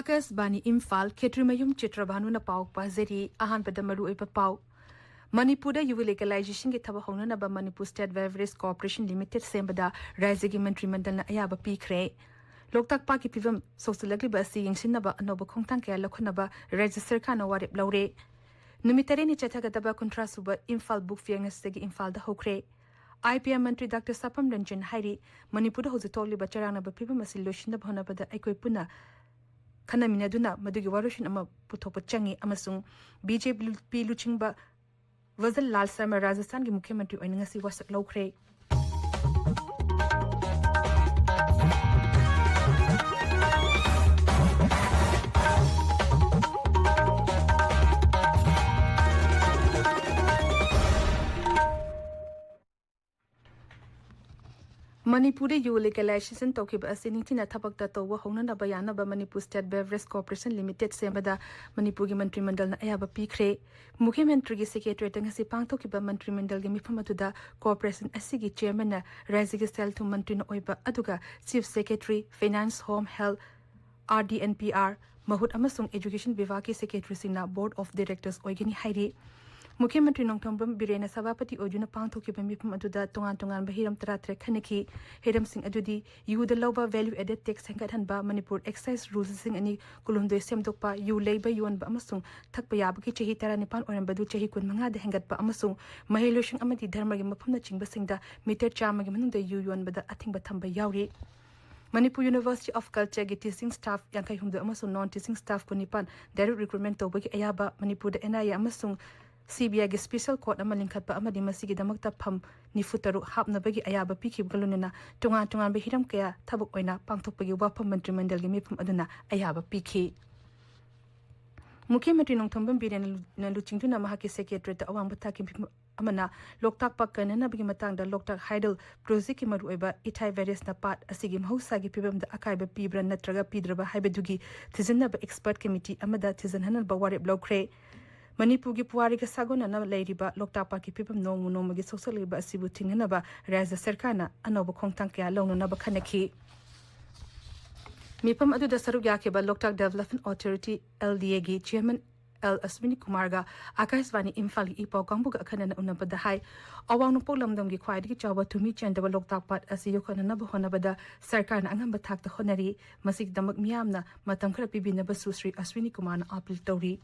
Ksh.Birosh Imphal Ksh.Chitrabhanu na pau pazeri ahan pada maru ipa pau Manipur da yuva legalization ki thaba hona na ba Manipur State Beverage Corporation Limited sembada Raizagi Mantrimandan na ayaba pikre Loktak pa ki pivam sosalagli ba si yingsin na ba anoba khongtang kaya lakhona ba register ka na warip laure Numitare ni chatagata ba kontra suba Imphal book fiangasagi Imphal da hokre P.M Mantri Dr. Sapam Ranjan Hairi Manipur da hozitoli ba charang na ba pivam asiloshin na bhona ba da aikoi puna Kanamina duna madugi warushin ama putopa changi amasung BJP luchingba Wazal Lal Sarma Rajasthan ki Mukhyamantri oina ngasi wasak laukre Manipur yu legalization tokib asini tina thabakta towa hongna na bayana ba Manipur State Beverage Corporation Limited sembada Manipur gi mantri mandal na ayaba pikre Mukhyamantri gi secretary ngasi pangthoki ba mantri mandal gi mifamatuda corporation asigi chairman na Raizagi Sel thu mantri na oiba aduga chief secretary finance home health RDNPR mahut amasung education bivag ki secretary sina board of directors oigini hairi Mukhyamantri Nongthambam Birena Sabapati Ojuna Pangthoki Bamipam Aduda Tongan Bahiram Taratre Khanaki Hiram Singh Adudi Yu the Loba Value Added Tax Hangathanba Manipur Excise Rules Sing Ani Kulumde Semdokpa Yu Labor Yuan Ba Amasung Takpayabaki Chahi Taranipan or Badu Chahi Kun Manga de Hangat Ba Amasung Mahilushing Amati Dharmagi Mapuna Chingba Singda Meter Chamagi Manunda Yu Yuan Bada Ating Batamba Yauri Manipur University of Culture gi teaching staff Yankai Humda Amasung non-teaching staff Kunipan Direct Recruitment Tobaki Ayaba Manipur the NIA Amasung CBI gi special court amalingkhat pa amadi masigi damakta pham nifutaru hapnabagi ayaba pikib galunena tongan behiram kaya thabuk oina pangthokpagi wafam mantri mandal gi mifam aduna ayaba pikhi Mukhyamantri Nongthambam Birena na luchingtuna mahaki secretary ta awang batha ki amana loktak pak kanana bagi matang da loktak hydel project ki maru oiba ithai various na part asigi mahausa gi pibam da akaiba pibra natraga pidraba haibedugi thizinna ba expert committee amada thizanhanal ba warib lokre Manipur gi puari ka sagona na leiriba loktak pa ki pipam nomu gi social liba asibu tingana ba raza sarkana anoba khongtang kya lawno na ba khanaki Mipam adu da saruk ya ke ba Loktak Development Authority LDA gi chairman L Aswini Kumar ga Ksh.Birosh Imphal gi ipaw kangbu ga khana na unaba da hai awang no polamdam gi khwai gi chawa tumi chen da loktak pat asi yokhana na ba hona ba da sarkar na angam ba thak ta honari masik damak miyamna matam khara pibina ba Sri Aswini Kumar na appeal tawri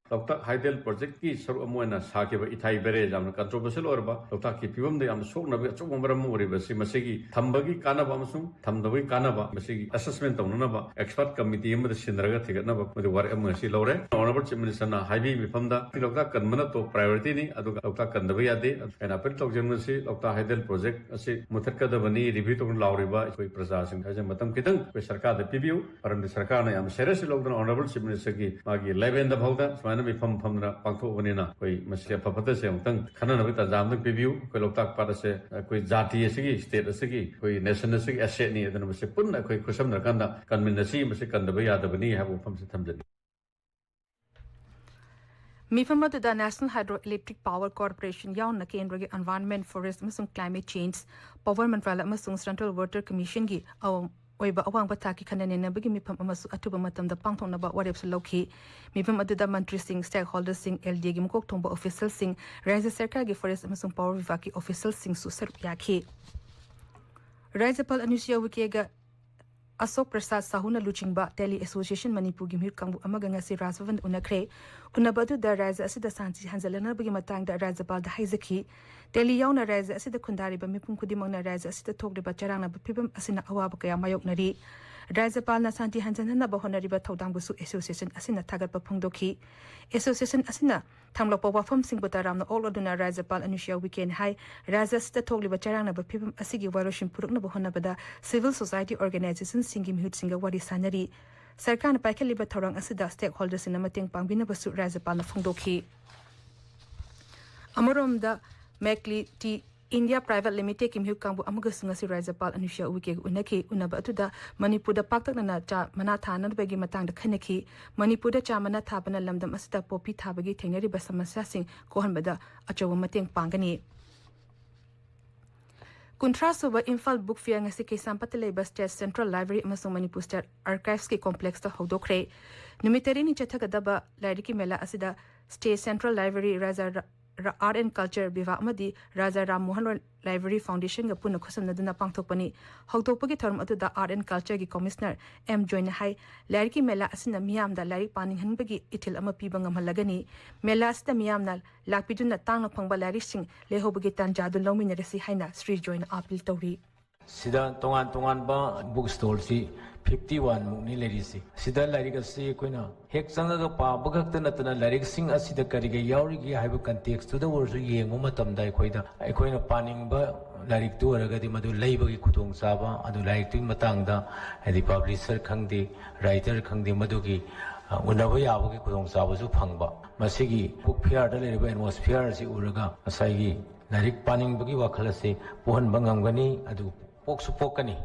Loktak Hydel project ki saru amoina sakiba ithai bere jamna controversial orba Loktak ki pibam de am sokna be achok maram ori ba masigi thambagi kanaba amasung thamdagi kanaba masigi assessment tawna ba expert committee am de sindraga thigatna ba madu war am si lore honorable chief minister na highway mifamda Loktak kanmana to priority ni adu Loktak kandaba yade and appeal tawjam si Loktak Hydel project asi muthakka da bani review to lauriba koi praja sing haja matam kitang koi sarkar de pibiu param de sarkar na am serious lokdan honorable chief minister ki magi 11 da bhawda mi pham pangtho banina koi masya papata se amtang khana na ta jam tak review koi loktak para se koi jati asigi state asigi koi nation asigi asset ni adana se punna koi khusam na kanda kanmin nasi mase kandaba yadabani ha bo pham se thamjani Mifamatu da National Hydroelectric Power Corporation yaun na kendra gi Environment Forest amasung Climate Change Power Mantrala amasung Central Water Commission gi oiba awang bataki khanane na bagi mipam amasu atuba matam da pangthong na ba warep sulokhi mipam aduda mantri sing stakeholders sing LD gi mukok thongba official sing Raja Sarkar gi forest amasung power vivag ki official sing su saruk yakhi Rajapal Anushya Wikega Asok Prasad Sahuna Luchingba Tele Association Manipur gi mir kangbu amaga ngasi Rajvavan unakre unabadu da Raja asida santi hanzalana bagi matang da Rajapal da haizaki Tele yauna Raja asida khundari ba mipum khudimang na Raja asida thokde ba charang na pibam asina awaba kaya mayok nari Rajapal na santi hanzalana ba honari ba thodang bu su association asina thagat ba phungdoki association asina thamlok pa wafam sing butaram na oloduna Rajapal Anushya weekend hai Raja asida thokli ba charang na ba pibam asigi waroshin puruk na ba honabada civil society organization singi mihut singa wari sanari sarkar na paikali ba thorang asida stakeholders in mating pangbina ba su Rajapal na phungdoki Amarom da Mekli T India Private Limited kim hiu kangbu amaga sunga si Rajapal Anushya Wike unaki unaba atuda Manipur da paktak na cha mana thana bagi matang da khanaki Manipur da cha mana thabana lamdam asita popi thabagi thengnari ba samasya sing kohan bada achawa mateng pangani Kuntra suba Imphal book fair ngasi Kaisampata Labour State Central Library amasung Manipur State Archives ki complex ta hodokre. Numitari ni chathagadaba lairiki mela asida State Central Library Raza Art and Culture Biva Amadi Raja Ram Mohan Library Foundation ga puna khusam naduna pangthokpani hogdokpagi tharm atuda Art and Culture gi Commissioner M Join hai lairiki mela asina miyam da lairik paning hanbagi ithil ama piba ngamhalagani mela asida miyam na lakpiduna tangna phangba lairik sing lehobagi tanjadu lawminarasi haina Sri Join appeal tawri Sida tongan ba bookstore si 51 mukni lerisi sida larik asi koina hek changa ga pa bagak ta natna larik sing asida kariga yauri gi haiba context to the word yengu matam dai khoida koina paning ba larik tu araga di madu leiba gi khutong saba adu larik tu matang da hadi publisher khangdi writer khangdi madu gi unaba yabu gi khutong saba su phangba masigi book fair da leriba atmosphere si uraga asai gi larik paning bagi wakhala se pohan bangamgani adu poksu pokani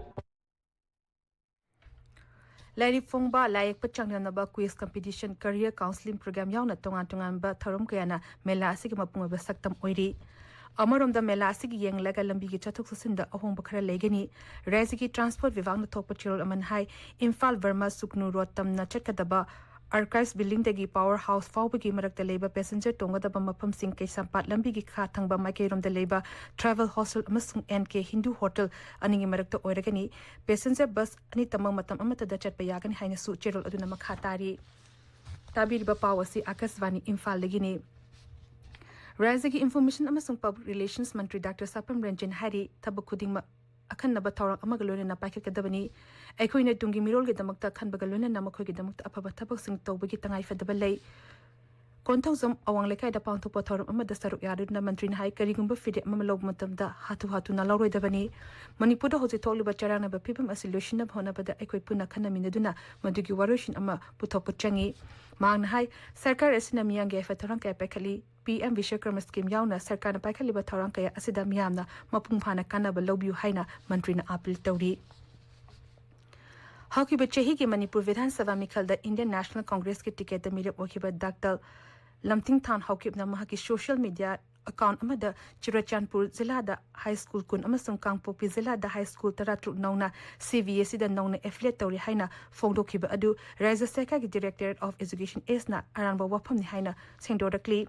Lairi Fongba Layak Pachanganaba quiz competition career counseling program yauna tongan ba tharum kayana mela asigi mapunga ba saktam oiri amarom da mela asigi yeng laga lambi gi chathuk susinda ahong bakhara legani resigi transport vivang na thokpa chirol aman hai Imphal Verma Suknu Rotam na chatkadaba Archives building dagi powerhouse fawbagi marakta leba passenger tongadaba mafam sing kay sampat lambi gi kha thangba maikairom da leba travel hostel amasung NK Hindu hotel aningi marakta oiragani passenger bus ani tamang matam amata da chatpa yagani haina su cherol aduna makha tari tabiriba pawasi Akasvani Imphal legini Razagi information amasung public relations mantri Dr. Sapam Ranjan Hari tabakuding akan naba tawrang amagalone na paikha kadabani aikoina tungi mirol ge damakta khan bagalone na makhoi ge damakta apaba thabak sing tawbagi tangai fadaba lei konthawzam awang lekai da pangthopa tawram amada saruk yaruna mantri na hai karigumba fide amamalo matamda hatu na lawroi dabani manipur da hoje tholiba charana ba pibam asiloshin na bhona bada aikoi puna khana minaduna madugi waroshin ama puthok changi mang hai sarkar asina miyang ge fatarang kai pakhali PM Vishwakarma scheme yauna sarkar na pakhali ba thawrang kai asida miyamna mapung phana kana ba lobyu haina mantri na appeal tawri Hockey Bachehi ki Manipur Vidhan Sabha Mikhal da Indian National Congress ki ticket da mirap okiba Dr. Lamting Than Hawkip na mahaki social media account amada Chirachandpur Zilla da High School kun amasung Kangpopi Zilla da High School taratru nauna CVSC da nauna affiliate tawri haina fongdokiba adu Raja Seka ki Directorate of Education is na aranba wapam ni haina sengdorakli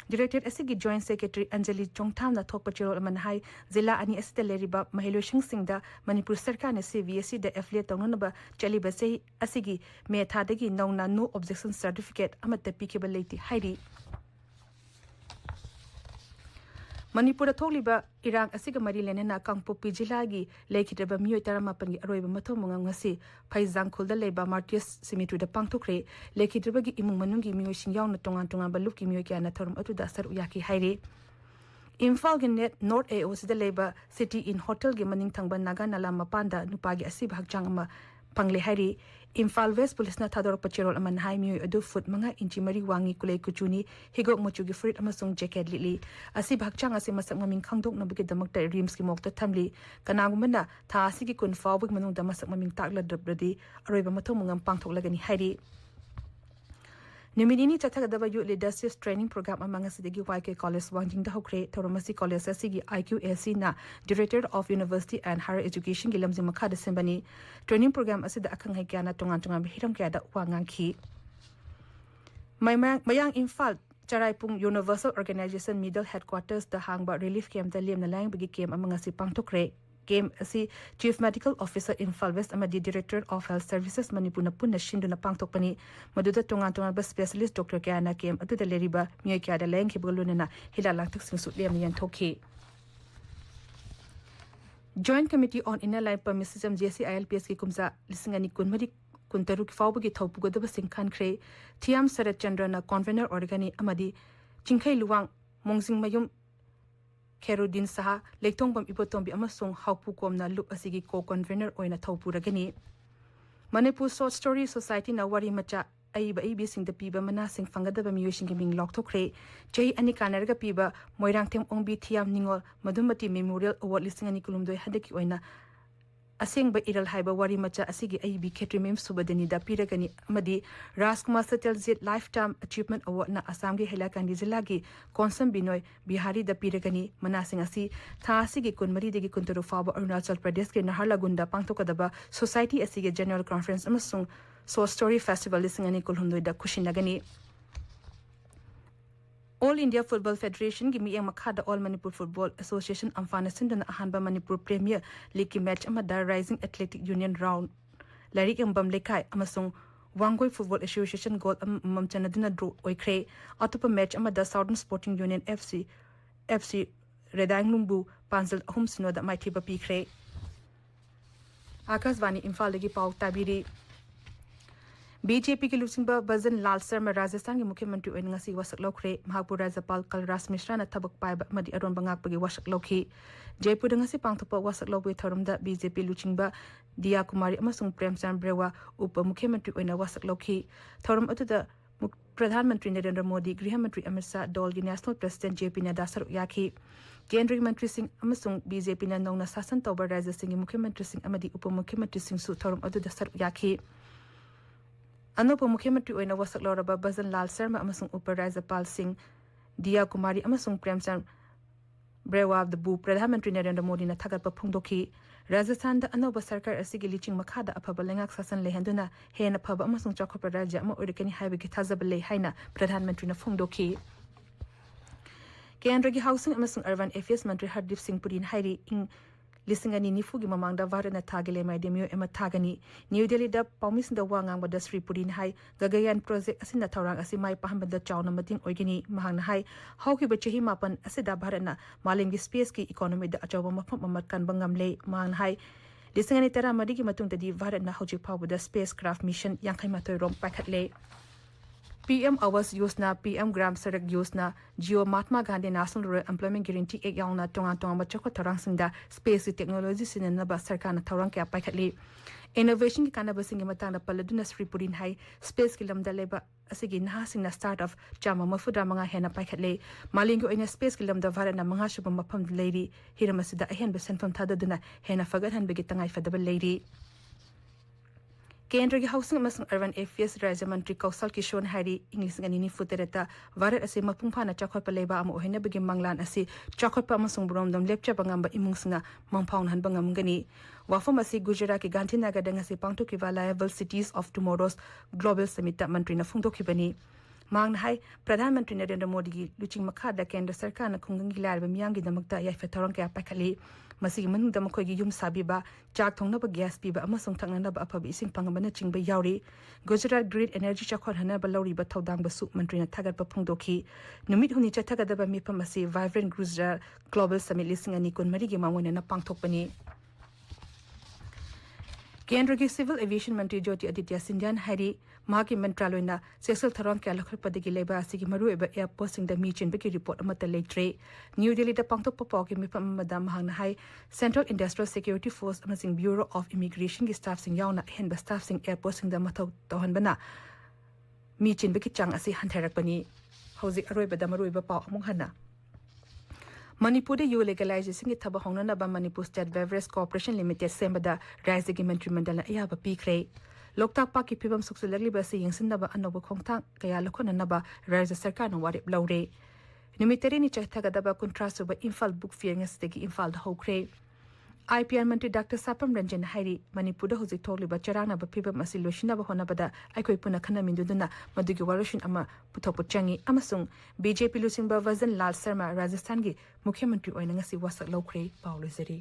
Directorate asigi Joint Secretary Anjali Chongtham na thokpa chirol manhai Zilla ani asida leriba mahilosing singda Manipur Sarkar na CVSC da affiliate tawnaba chaliba sei asigi metha dagi nauna no objection certificate amata pikeba leiti hairi Manipur tholiba irang asiga mari lenena Kangpopi Jilla gi lekhitaba miyoi taramapan gi aroiba mathomunga ngasi Phaizang khulda leba Martyrs Cemetery da pangthokre lekhitaba gi imung manungi miyoi sing yauna tongan balup ki miyoi kya na thorum atu da sar uyaki haire Imphal gi net North AO sida leba City in Hotel gi maning thangba naga nala mapanda nupagi asi bhakjang ama pangle hairi Imphal West Police na thador pachirol aman hai miyoi adu foot manga inchi mari wangi kulei kuchuni higok mochugi fruit amasung jacket lili asi bhakchang asi masak maming khangdok na bigi damakta rims ki mokta thamli kanagumana tha asi ki kun fawbik manung da masak maming takla dabradi aroiba mathomungam pangthok lagani hairi Numinini Chathagadaba Youth Leadership Training Program among Sidigi YK College Wangjing the Hokre, Toromasi College Sigi IQSC na Director of University and Higher Education Gilamzi Makada Simbani Training Program Asida Akang Hikana Tongan Hiram Gada Wanganki Mayang Imphal Charaipung Universal Organization Middle Headquarters the Hangba Relief Camp the Liam Nalang Bigi Camp among Sipang Tokre Game asi Chief Medical Officer Imphal West amadi Director of Health Services Manipur na punna shinduna pangtokpani maduda tongan ba specialist Dr. Kiana Kem atuda leriba miyoi kya da leng kiboluna na hilalang taksing sutlem yan thoki Joint Committee on Inner Line Permissivism JCILPS ki kumza lisingani kunmari kuntaruk fawbagi thawpugadaba singkhan kre Thiam Sarat Chandra na convener organi amadi Chingkhai Luwang Mongsing Mayum Kerudin Saha Leitongbam Ipotombi amasung Haupu Komna Lup asigi co-convener oina thawpuragani Manipur Short Story Society na wari macha aiba aibi sing the piba mana sing fangadaba miyosing ming lokthokre chei ani kanarga piba moirangthem ongbi thiam ningol madumati memorial award listing ani kulumdoi hadeki oina asengba iral haiba wari macha asigi aibi khetrimem subadani da piragani amadi Rajkumar Sateljit Lifetime Achievement Award na Assam gi Hailakandi jila gi Konsam Binoy Bihari da piragani manasing asi tha asigi kunmari degi kuntaru faba Arunachal Pradesh ke Naharlagunda pangtokadaba society asigi general conference amasung so story festival lisingani kulhundoi da kushinagani All India Football Federation gi miyang makhada All Manipur Football Association amfana sindana ahanba Manipur Premier League match amada Rising Athletic Union round larik ambam lekai amasung Wangoi Football Association goal mamchanadina draw oikre atopa match amada Southern Sporting Union FC Redanglumbu Panzal ahum sinoda maithiba pikre Akasvani Imphal lagi pau tabiri BJP के लुसिंबा बजन लाल शर्मा राजस्थान के मुख्यमंत्री ओइनंगसी वसक लोखरे महापुर राज्यपाल कलराज मिश्रा न थबक पाइबा मदि अरोन बंगाकपगी वसक लोखी Jaipur दंगसी पांगथप वसक लोबे थरमदा BJP लुचिंबा दिया कुमारी अमसुंग प्रेमचंद ब्रेवा उप मुख्यमंत्री ओइना वसक लोखी थरम अतुदा प्रधानमंत्री नरेंद्र मोदी गृह मंत्री अमित शाह दल की नेशनल प्रेसिडेंट JP नड्डा सरुक याखी केंद्रीय मंत्री सिंह अमसुंग BJP न नौना शासन तौबा राज्य सिंह मुख्यमंत्री सिंह अमदि उप मुख्यमंत्री सिंह सु थरम अतुदा सरुक याखी अनोप मुख्यमंत्री ओइना वसक लौरबा बजन लाल शर्मा अमसुंग उप राज्यपाल सिंह दिया कुमारी अमसुंग प्रेमचंद ब्रेवा दबु प्रधानमंत्री नरेंद्र मोदी न थगत फोंदोखी राजस्थान द अनोब सरकार असिगी लिचिंग मखादा अफब लेंगाक शासन लेहंदुना हेन अफब अमसुंग चौखप राज्य अम ओरिकनी हाइबगी थाजब ले हाइना प्रधानमंत्री न फोंदोखी केंद्र की हाउसिंग अमसुंग अर्बन अफेयर्स मंत्री हरदीप सिंह पुरीन हाइरी इंग लिसिंगनी निफुगी ममांगदा भारत थागले माइडेमियो एम थागनी न्यू दिल्ली द पाउमिस द वांगांग द श्री पुरीन हाई गगयान प्रोजेक्ट असिन थौरांग असि माइ पहमद चाउन मतिंग ओइगिनी महांग हाई हौकी बचही मापन असिदा भारतना मालिंगी स्पेस की economy the अचौब मफम Mamta can't बंगमले महांग high लिसिंगनी तेरा मदी की मतुंग तदी भारतना हौजी फावद स्पेस क्राफ्ट मिशन यांखै माथोय रोम पाखतले PM Awas Yosna, PM Gram Sarak Yosna, Geo Mahatma Gandhi National Rural Employment Guarantee Act Yauna Tonga Tonga Chako Tarang Singda Space Technology Sinanaba Sarkana Tarang Kya Paikatli Innovation ki kanaba singi matang na paladuna Sri Purin Hai Space kilam daleba asigi nahasing na startup jama mafudra mga hena paikatle malingo ina space kilam da vara na mga shubang mapam lady hiramasida ahen besen fam tada duna hena fagahan bigitangay fadabal lady केंद्र की housing अमसुंग urban affairs राज्य मंत्री कौशल किशोर हारी English Ghani फुतेरता Bharat असे मपुंग फाना चखोप लेबा अम ओहिना बगे मंगलान असे चखोप अमसुंग ब्रोमदम लेपचा बंगम इमुंगसिंगा मंगफाउन हन बंगमगनी वाफम असे गुजरात के गांधीनगर दंगसे पांगथोकिबा liveable cities of tomorrow's global summit मंत्री न फुंगदोखिबनी मांग हाई प्रधानमंत्री नरेंद्र मोदी की लुचिंग मखादा केंद्र सरकार न खुंगंगी लारबा मियांगी दमकता याइफे थौरंग क्या पाखली मसिगी मनुंग दम खोगी युम साबिबा चाक थोंगनब गैस पीबा अमसुंग थंगनब अफब इसिंग पंगबन चिंगबा यावरी गुजरात ग्रीन एनर्जी चखोन हनब लौरीबा थौदांग बसु मंत्री न थागत फुंगदोखी नुमित हुनी चथगदबा मिफम असी वाइब्रेंट गुजरात ग्लोबल समिट लिसिंग अनि कुनमरी गी मांगोन न पांगथोकपनी केंद्र की सिविल एविएशन मंत्री ज्योति आदित्य सिंधिया हारी माकी मंत्रालय ना सेक्सुअल थरंग क्या लखरपदगी लेबा असिगी मरुएबा एयरपोर्टिंग द मीचिन की रिपोर्ट अमत लेट्रे न्यू दिल्ली द पांगथोक पपॉ के मिफम मदम हांग हाई सेंट्रल इंडस्ट्रियल सिक्योरिटी फोर्स अमसिंग ब्यूरो ऑफ इमिग्रेशन की स्टाफ सिंग यावना हेनबा स्टाफ सिंग एयरपोर्टिंग द मथौ तोहनबना मीचिन की चांग असि हंथरकपनी हौजिक अरोइबा द मरुएबा पाव अमुक हना मणिपुर यू लीगलाइजेशन की थब होंगनबा Manipur state beverage corporation limited सेमबदा राज्य की मंत्रिमंडल अयाबा पीखरे लोकताक पाक की फिबम सुक्सुलगलिबा से यंगसिनबा अनोब खोंगथांग कया लखोननबा राज्य सरकार न वारेप लौरे निमितेरी नि चथगदबा कुंट्रासुबा Imphal book fair ngastegi Imphal द होख्रे IPR मंत्री डॉक्टर सापम रंजन हाइरी मणिपुर हौजिक थोलिबा चरांगनबा फिबम असि लोशिनबा होनबदा आइखोय पुना खनमिंदुदुना मदुगी वारुशिन अमा पुथोपु चंगी अमसुंग BJP लुसिंबा वजन लाल शर्मा राजस्थान की मुख्यमंत्री ओइना ngasi wasak लौख्रे पाउलजरी